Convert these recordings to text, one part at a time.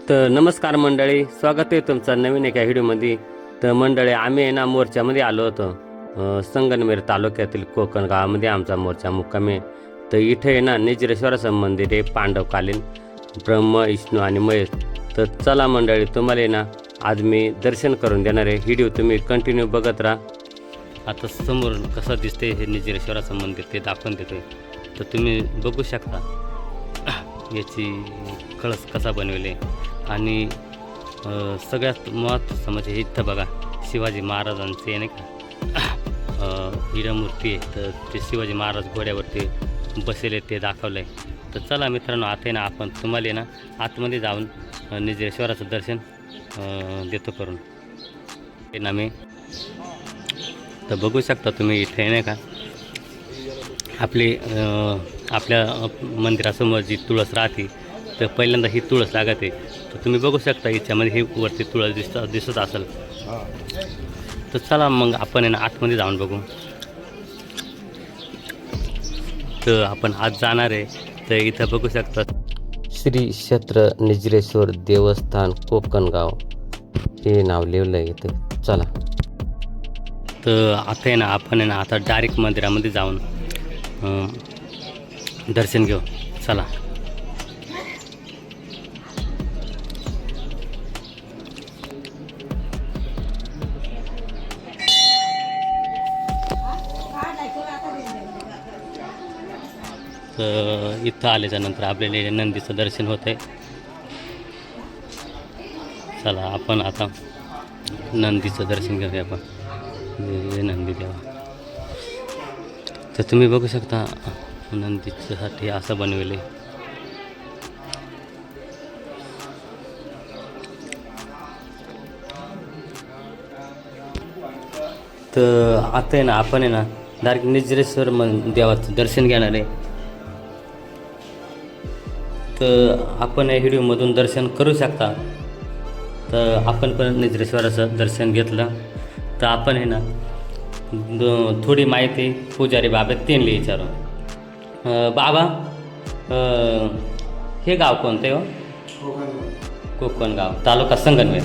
तर नमस्कार मंडळी, स्वागत आहे तुमचं नवीन एका व्हिडिओमध्ये. तर मंडळी, आम्ही आहे ना मोर्चामध्ये आलो होतो. संगमनेर तालुक्यातील कोकण गावामध्ये आमचा मोर्चा मुक्काम आहे. तर इथे आहे ना निजरेश्वराचं मंदिर आहे, पांडवकालीन ब्रह्म विष्णू आणि महेश. तर चला मंडळी, तुम्हाला आहे ना आज मी दर्शन करून देणार आहे. व्हिडिओ तुम्ही कंटिन्यू बघत राहा. आता समोर कसं दिसते हे निजरेश्वराचं मंदिर ते दाखवून देतोय. तर तुम्ही बघू शकता याची कळस कसा बनवले. आणि सगळ्यात महत्त्वाचं म्हणजे इथं बघा शिवाजी महाराजांचे नाही का हिरामूर्ती आहे. तर ते शिवाजी महाराज घोड्यावरती बसले ते दाखवलं आहे. तर चला मित्रांनो, आता ना आपण तुम्हाला ना आतमध्ये जाऊन निजरेश्वराचं दर्शन देतो करून ते ना मी. तर बघू शकता तुम्ही इथे नाही का आपल्या मंदिरासमोर जी तुळस राहते. तर पहिल्यांदा ही तुळस लागत आहे. तर तुम्ही बघू शकता याच्यामध्ये ही वरती तुळस दिसत असेल. तर चला मग आपण ना आतमध्ये जाऊन बघू. तर आपण आज जाणार आहे. तर इथं बघू शकता श्री क्षेत्र निजरेश्वर देवस्थान कोकणगाव हे नाव लिहिलं आहे इथे. चला, तर आता आहे ना आपण आहे ना आता डायरेक्ट मंदिरामध्ये जाऊन दर्शन घेऊ. चला. तर इथं आल्याच्या नंतर आपल्याला नंदीचं दर्शन होतं आहे. चला आपण आता नंदीचं दर्शन घेऊया. आपण नंदी देवा. तर तुम्ही बघू शकता नंदीच्यासाठी असं बनवले. तर आता आहे ना आपण आहे ना डायरेक्ट निजरेश्वर देवाचं दर्शन घेणार आहे. तर आपण या व्हिडिओमधून दर्शन करू शकता. तर आपण पण निजरेश्वराचं दर्शन घेतलं. तर आपण आहे ना थोडी माहिती पुजारी बाबा त्यांनी विचारू. बाबा, हे गाव कोणतं आहे हो? कोकणगाव, तालुका संगमनेर.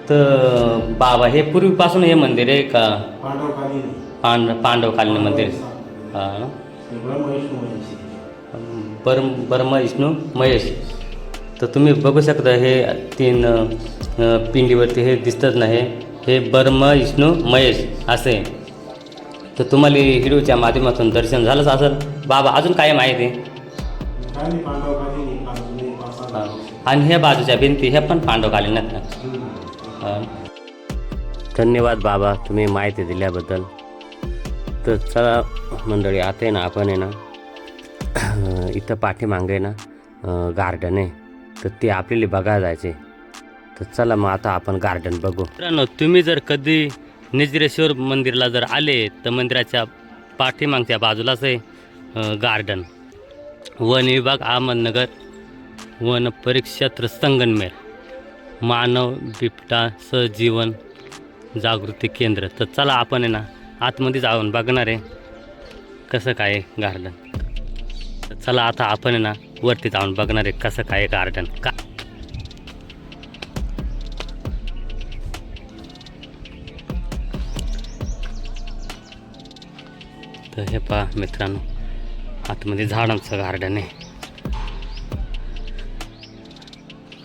तर बाबा, हे पूर्वीपासून हे मंदिर आहे का? पांडवकालीन मंदिर. हां, ब्रह्म विष्णू महेश. तर तुम्ही बघू शकता हे 3 पिंडीवरती हे दिसतच नाही. हे ब्रह्म विष्णू महेश असे. तर तुम्हाला व्हिडिओच्या माध्यमातून दर्शन झालंच असेल. बाबा, अजून काय माहिती? आणि ह्या बाजूच्या भिंती हे पण पांडवकालीन आहेत ना. धन्यवाद बाबा, तुम्ही माहिती दिल्याबद्दल. तर चला मंडळी, आता आहे ना आपण आहे ना इथं पाठीमागे ना गार्डन आहे. तर ते आपल्याला बघायला जायचे. तर चला मग आता आपण गार्डन बघू. मित्रांनो, तुम्ही जर कधी निजरेश्वर मंदिरला जर आले तर मंदिराच्या पाठीमागच्या बाजूलाच आहे गार्डन. वन विभाग अहमदनगर, वन परिक्षेत्र संगमनेर, मानव बिबटा सहजीवन जागृती केंद्र. तर चला आपण आहे ना आतमध्ये जाऊन बघणार आहे कसं काय गार्डन. तर चला आता आपण आहे ना वरती जाऊन बघणार आहे कसं काय गार्डन का. तर हे पहा मित्रांनो, आतमध्ये झाडांचं गार्डन आहे.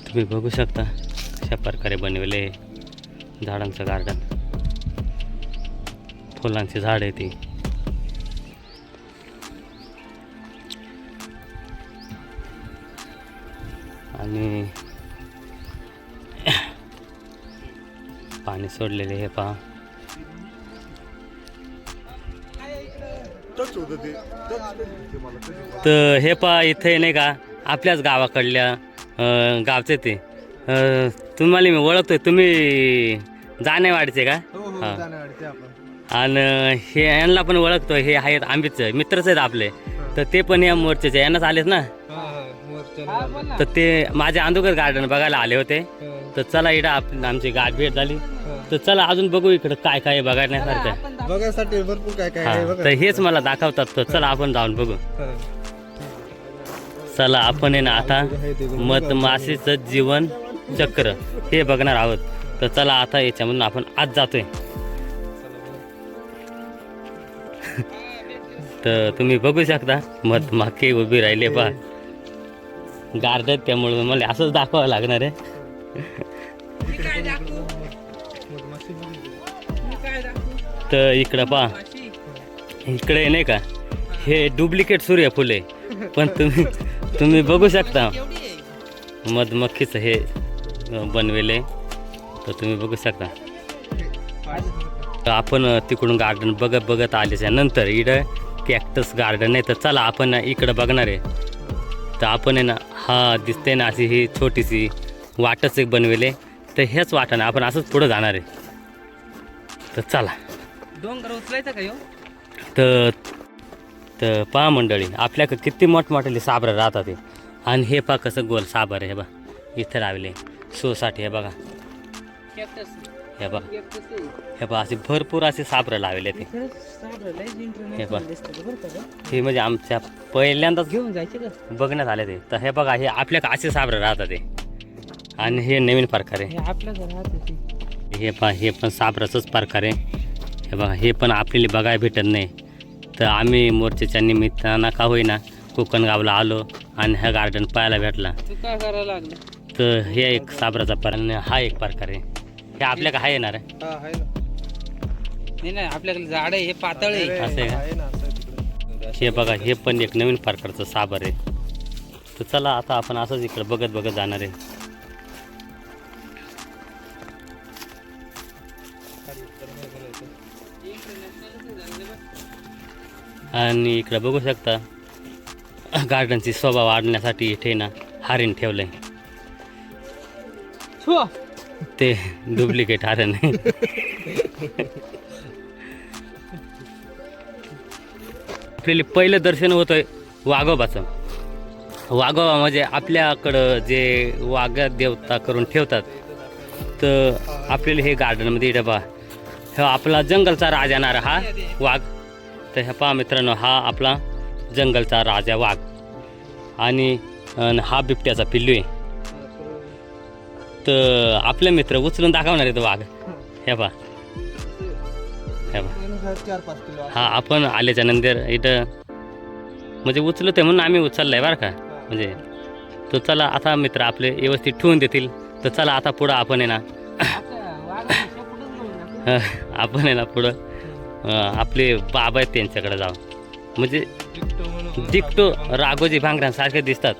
तुम्ही बघू शकता अशा प्रकारे बनवले झाडांचं गार्डन. फुलांची झाड आहे ती. आणि पाणी सोडलेले हे पहा. तर हे पहा इथे नाही का आपल्याच गावाकडल्या गावचे ते. तुम्हाला मी ओळखतोय, तुम्ही जानेवाडीचे का? हां. आणि हे यांना पण ओळखतोय, हे आहेत आंबीचे मित्रच आहेत आपले. तर ते पण या मोर्चाचे यांनाच आलेत ना. तर ते माझ्या अंधुकर गार्डन बघायला आले होते. तर चला इकडं आमची गाठ भेट झाली. तर चला अजून बघू इकडं काय काय बघण्यासारखं. बघायसाठी भरपूर काय काय आहे बघा. तर हेच मला दाखवतात. तर चला आपण जाऊन बघू. चला आपण आहे ना आता मधमाशीचं जीवन चक्र हे बघणार आहोत. तर चला आता याच्यामधून आपण आज जातोय. तर तुम्ही बघू शकता मधमाखी उभी राहिले पहा गार्डन, त्यामुळे मला असंच दाखवावं लागणार आहे. तर इकडं पहा, इकडे नाही का हे डुप्लिकेट सूर्यफूल आहे, पण तुम्ही बघू शकता मधमक्खीचं हे बनवेले. तर तुम्ही बघू शकता. तर आपण तिकडून गार्डन बघत आल्याच्या नंतर इकडं कॅक्टस गार्डन आहे. तर चला आपण इकडं बघणार आहे. तर आपण आहे ना हा दिसते ना अशी ही छोटीशी वाटच एक बनवेले. तर ह्याच वाटाने आपण असंच पुढं जाणार आहे. तर चला. डोंगर उचलायचा का? तर पहा मंडळी, आपल्याकडे किती मोठमोठे साबरं राहतात ते. आणि हे पहा कसं गोल साबर आहे. हे बघा इथं लावले शोसाठी. हे बघा, हे बघा, हे बघा असे भरपूर असे साबरं लावले ते. हे बघा, हे म्हणजे आमच्या पहिल्यांदाच घेऊन जायचे का बघण्यात आले ते. तर हे बघा, हे आपल्याकडे असे साबरं राहतात ते. आणि हे नवीन प्रकार आहे. आपल्या घरात हे पहा, हे पण साबराचंच प्रकार आहे. हे बघा, हे पण आपल्याला बघायला भेटत नाही. तर आम्ही मोर्चेच्या निमित्तानं का होईना कोकणगावला आलो आणि हा गार्डन पाहायला भेटला. तू काय करायला लागलं? तर हे एक साबराचा प्रकार, हा एक प्रकार आहे. हे आपल्याकडे हा येणार आहे. नाही आपल्याकडे झाड आहे, हे पातळ आहे. असं आहे का? हे बघा, हे पण एक नवीन प्रकारचं साबर आहे. तर चला आता आपण असंच इकडं बघत जाणार आहे. आणि इकडं बघू शकता गार्डनची शोभा वाढण्यासाठी इथे ना हरिण ठेवलंय. ते डुप्लिकेट हरिण आहे. आपल्याला पहिलं दर्शन होतंय वाघोबाचं. वाघोबा म्हणजे आपल्याकडं जे वाघ देवता करून ठेवतात. तर आपल्याला हे गार्डनमध्ये इथं पहा, हा आपला जंगलचा राजा येणार हा वाघ. तर ह्या पहा मित्रांनो, हा आपला जंगलचा राजा वाघ. आणि हा बिबट्याचा पिल्लू आहे. तर आपले मित्र उचलून दाखवणार आहे तो वाघ. हे पहा, हे पहा, हा आपण आल्याच्या नंतर इथं म्हणजे उचलत आहे म्हणून आम्ही उचललाय बरं का. म्हणजे तो चला आता मित्र आपले व्यवस्थित ठेवून देतील. तर चला आता पुढं आपण आहे ना आपण आहे ना पुढं आपले बाबा आहेत त्यांच्याकडे जाऊ. म्हणजे दिकटो राघोजी भांगऱ्यांसारखे दिसतात.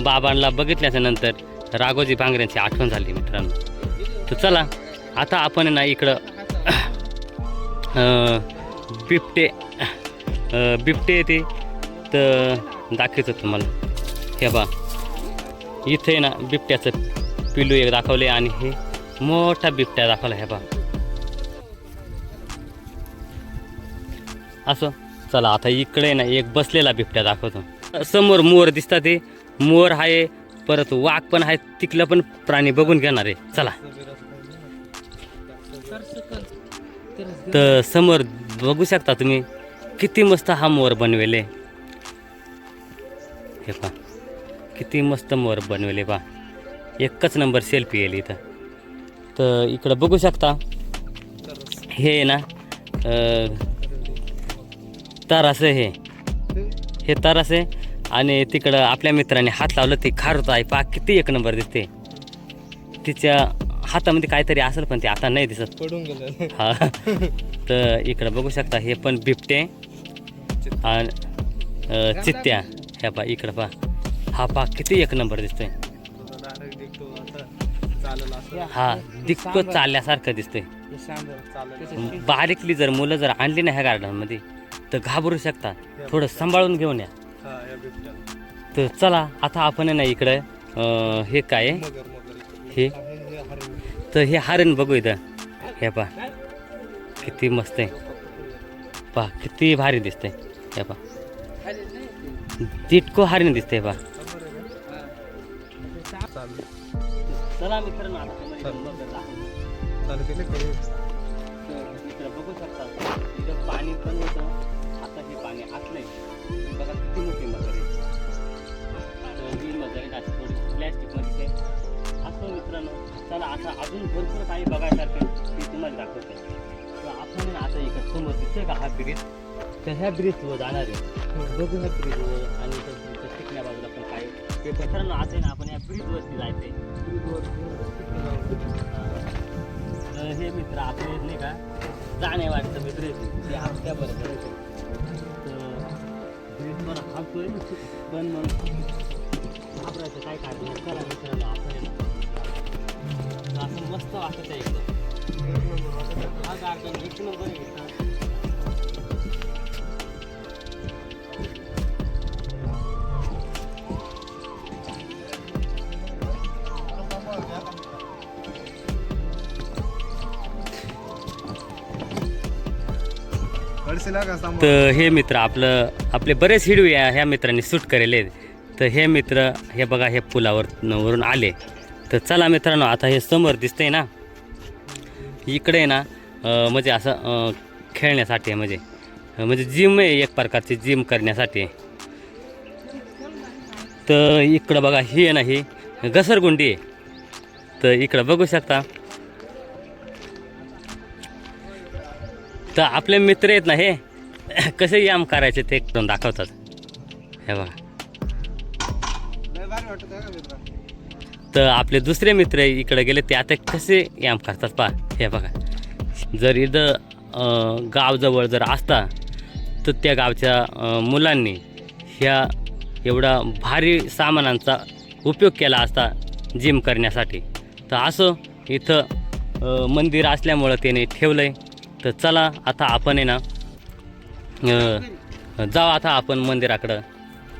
बाबांना बघितल्याच्या नंतर राघोजी भांगऱ्यांची आठवण झाली मित्रांनो. तर चला आता आपण आहे ना इकडं बिबटे येते. तर दाखवतो तुम्हाला. हे बा इथे ना बिबट्याचं पिलू एक दाखवले आणि हे मोठा बिबट्या दाखवला. हे बा असं. चला आता इकडे ना एक बसलेला बिबट्या दाखवतो. समोर मोर दिसतात. ते मोर आहे, परत वाघ पण आहे. तिकलं पण प्राणी बघून घेणार आहे. चला. तर समोर बघू शकता तुम्ही किती मस्त हा मोर बनवेले. हे पहा किती मस्त मोर बनवेले पहा. एकच नंबर सेल्फी येईल इथं. तर इकडं बघू शकता हे ना तरस आहे. हे तरस आहे. आणि तिकडं आपल्या मित्राने हात लावलं ते खारुत आहे पहा. किती एक नंबर दिसते. तिच्या हातामध्ये काहीतरी असेल पण ते आता नाही दिसत. पडून गेलं. हा. तर इकडं बघू शकता हे पण बिबटे आणि चित्त्या. ह्या पहा इकडं पहा. हा पहा किती एक नंबर दिसतोय. हा दिक्क चालल्यासारखं दिसतंय. बारीकली जर मुलं जर आणली ना ह्या गार्डनमध्ये तर घाबरू शकता. थोडं सांभाळून घेऊन या. तर चला आता आपण आहे ना इकडं हे काय हे. तर हे हरण बघू इथं. हे पहा किती मस्त आहे. पहा किती भारी दिसतंय. हे पहा तितकं हरण दिसतंय पहा. चला मित्रांनो बघू शकता इथं पाणी पण होतं. आता हे पाणी आटलंय. बघा किती मोठी मगर आहे. चला आता अजून भरपूर काही बघायसारखं ते तुम्हाला दाखवतो. तर आपण ना आता इकडं समोर दिसतोय का हा ब्रिज, तर ह्या ब्रिजवर जाणार आहे. बघू ह्या ब्रिजवर आणि त्या ब्रिजच्या तिकड्या बाजूला पण काय ते पत्रांना आता आहे ना आपण या ब्रिजवरती जायचंय. तर हे मित्र आपले नाही का जाणे वाटतं मित्र ते आपल्या बरोबर. तर ब्रिजवर हातोय पण मग घाबरायचं काय नाही. चला मित्रांनो आपण असं मस्त वाटत आहे एकदम. हा गार्डन एक नंबर आहे. तर हे मित्र आपले बरेच व्हिडिओ ह्या मित्रांनी शूट केलेले आहेत. तर हे मित्र हे बघा हे पुलावरून आले. तर चला मित्रांनो आता हे समोर दिसतंय ना इकडे ना म्हणजे असं खेळण्यासाठी म्हणजे जिम आहे एक प्रकारची जिम करण्यासाठी. तर इकडं बघा ही आहे ना ही घसरगुंडी आहे. तर इकडं बघू शकता. तर आपले मित्र आहेत ना हे कसे व्यायाम करायचे ते करून दाखवतात. हे बघा. तर आपले दुसरे मित्र इकडे गेले ते आता कसे व्यायाम करतात पहा. हे बघा. जर इथं गावजवळ जर असता तर त्या गावच्या मुलांनी ह्या एवढा भारी सामानांचा उपयोग केला असता जिम करण्यासाठी. तर असं इथं मंदिर असल्यामुळं त्याने ठेवलं आहे. तर चला आता आपण आहे ना जाऊ आता आपण मंदिराकडं.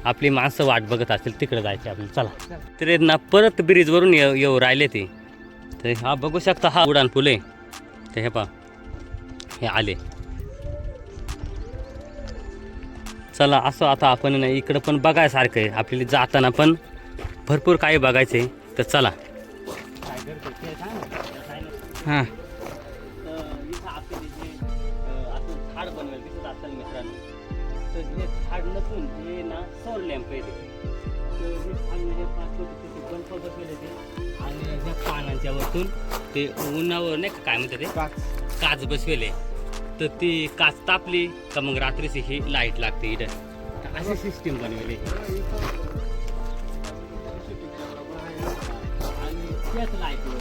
आपली माणसं वाट बघत असतील तिकडे जायचे आपल्याला. चला. तर ना परत ब्रिजवरून येऊ राहिले ते. तर हा बघू शकता हा उडान पूल आहे. तर हे पहा हे आले. चला असं आता आपण ना इकडं पण बघायसारखं आहे. आपल्याला जाताना पण भरपूर काही बघायचं आहे. तर चला. हां इथं आपले जे असं झाड बनवेल दिसत असेल मित्रांनो. तर हे झाड नसून हे ना सौर लॅम्प आहे. तर हे झाड हे छोटे छोटे बल्ब बसवले ते आणि ह्या पानांच्या वरतून ते उन्हावर नाही का काय म्हणतात ते काच बसवेले. तर ती काच तापली का मग रात्रीची ही लाईट लागते इथं. अशी सिस्टीम बनवली. आणि त्याच लाईटवर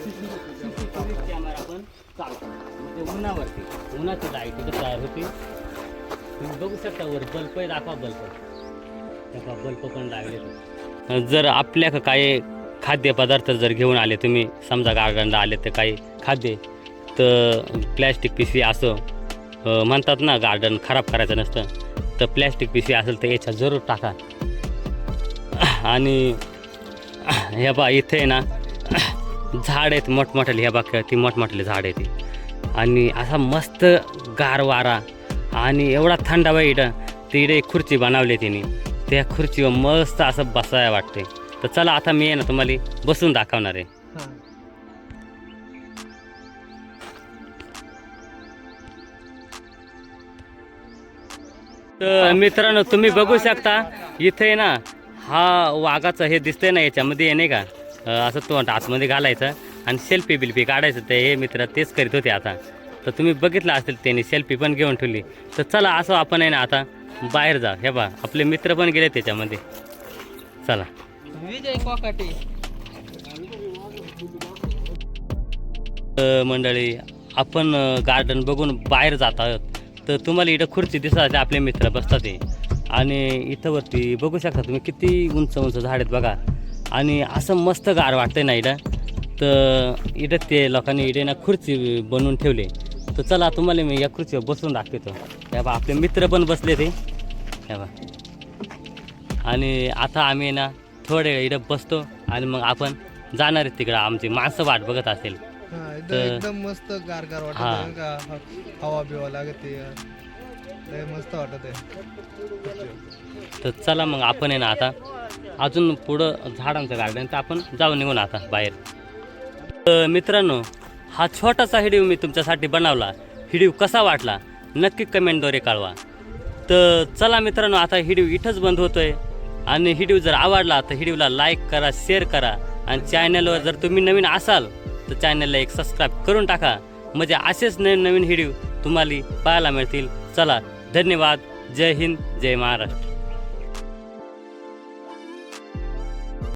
CCTV कॅमेरा पण चालतो म्हणजे उन्हावरती उन्हाची लाईट इथं तयार होती. तुम्ही बघू शकता वर बल्ब आहे. दाखवा बल्ब पण लागले. जर आपल्या काही खाद्यपदार्थ जर घेऊन आले तुम्ही समजा गार्डनला आले तर काही खाद्य तर प्लॅस्टिक पिशवी असं म्हणतात ना गार्डन खराब करायचं नसतं. तर प्लॅस्टिक पिशवी असेल तर याच्यात जरूर टाका. आणि हे बा इथे ना झाड आहेत मोठमोठे. हे बा ती मोठमोठे झाड आहे ती. आणि असा मस्त गार वारा आणि एवढा थंडावा इथं. ते इकडे एक खुर्ची बनवली तिने. त्या खुर्चीवर मस्त असं बसायला वाटते. तर चला आता मी आहे ना तुम्हाला बसून दाखवणार आहे. तर मित्रांनो तुम्ही बघू शकता इथे ना हा वाघाचं हे दिसतंय ना याच्यामध्ये आहे नाही का असं तोंड आतमध्ये घालायचं आणि सेल्फी बिल्फी काढायचं. ते हे मित्र तेच करीत होते आता. तर तुम्ही बघितलं असेल त्यांनी सेल्फी पण घेऊन ठेवली. तर चला असं आपण आहे ना आता बाहेर जा. हे बा आपले मित्र पण गेले त्याच्यामध्ये. चला. विजय कोकाटे मंडळी आपण गार्डन बघून बाहेर जात आहोत. तर तुम्हाला इथं खुर्ची दिसतात आपले मित्र बसतात ते. आणि इथं वरती बघू शकता तुम्ही किती उंच उंच झाड आहेत बघा. आणि असं मस्त गार वाटतंय ना इथं. तर इथं ते लोकांनी इथे ना खुर्ची बनवून ठेवली. तर चला तुम्हाला मी या खुर्चीवर बसून दाखवतो. हे बा आपले मित्र पण बसले ते. हे बा. आणि आता आम्ही ना थोडे इथं बसतो आणि मग आपण जाणार आहे तिकडं. आमची माणसं वाट बघत असेल एकदम मस्त गारगार वाटत का हवा बिवा लागते. मस्त वाटत आहे. तर चला मग आपण आहे ना आता अजून पुढं झाडांचं गार्डन तर आपण जाऊन निघून आता बाहेर. तर मित्रांनो हा छोटासा व्हिडिओ मी तुमच्यासाठी बनवला. व्हिडिओ कसा वाटला नक्की कमेंटद्वारे कळवा. तर चला मित्रांनो आता व्हिडिओ इथंच बंद होतोय. आणि व्हिडिओ जर आवडला तर व्हिडिओला लाईक करा शेअर करा आणि चॅनलवर जर तुम्ही नवीन असाल तर चॅनलला एक सबस्क्राईब करून टाका, म्हणजे असेच नवीन नवीन व्हिडिओ तुम्हाला पाहायला मिळतील. चला, धन्यवाद. जय हिंद, जय महाराष्ट्र.